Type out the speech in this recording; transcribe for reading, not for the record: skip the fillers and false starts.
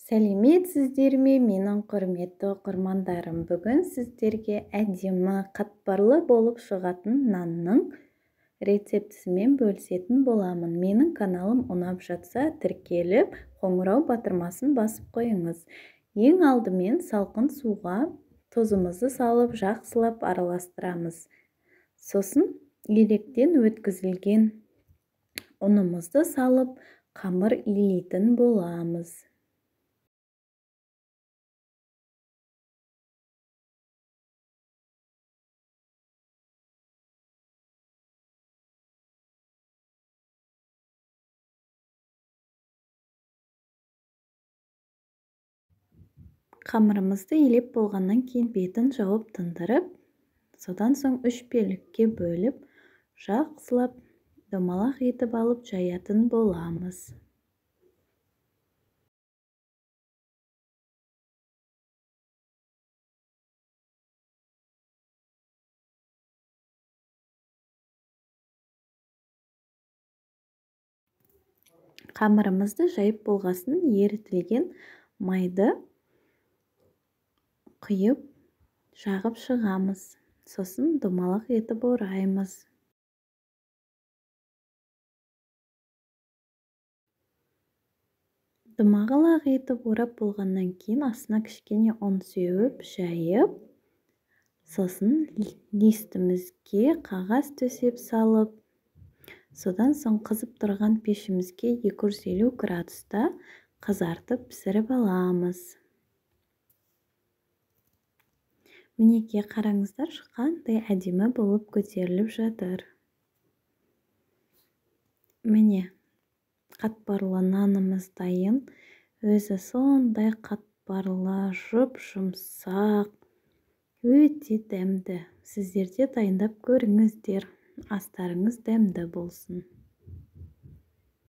Сәлеметсіздер ме, менің құрметті оқырмандарым. Бүгін сіздерге әдемі қатпарлы болып шығатын нанның рецептісімен бөлісетін боламын. Менің каналым ұнап жатса, тіркеліп, қоңырау батырмасын басып қойыңыз. Ең алдымен салқын суға тұзымызды салып, жақсылап араластырамыз. Сосын електен өткізілген ұнымызды салып, қамыр илейтін боламыз. Қамырымызды илеп болғаннан кейін бетін жауып тындырып, содан соң 3 бөлікке бөліп, жақсылап домалақ етіп алып жаятын боламыз. Қамырымызды жайып болғасын ерітілген майды құйып жағып шығамыз. Сосын домалақ етіп ораймыз. Домалақ етіп орап болғаннан кейін астына кішкене ұн сеуіп жайып, сосын листімізге қағаз төсеп салып, содан соң қызып тұрған пешімізге 250 градуста қызартып пісіріп аламыз. Мінеке, қараңыздар, қандай әдемі болып көтеріліп жатыр. Міне, қатпарлы нанымыз дайын. Өзі сондай қатпарлы, жұп-жұмсақ, өте дәмді. Сіздер де дайындап көріңіздер. Астарыңыз дәмді болсын.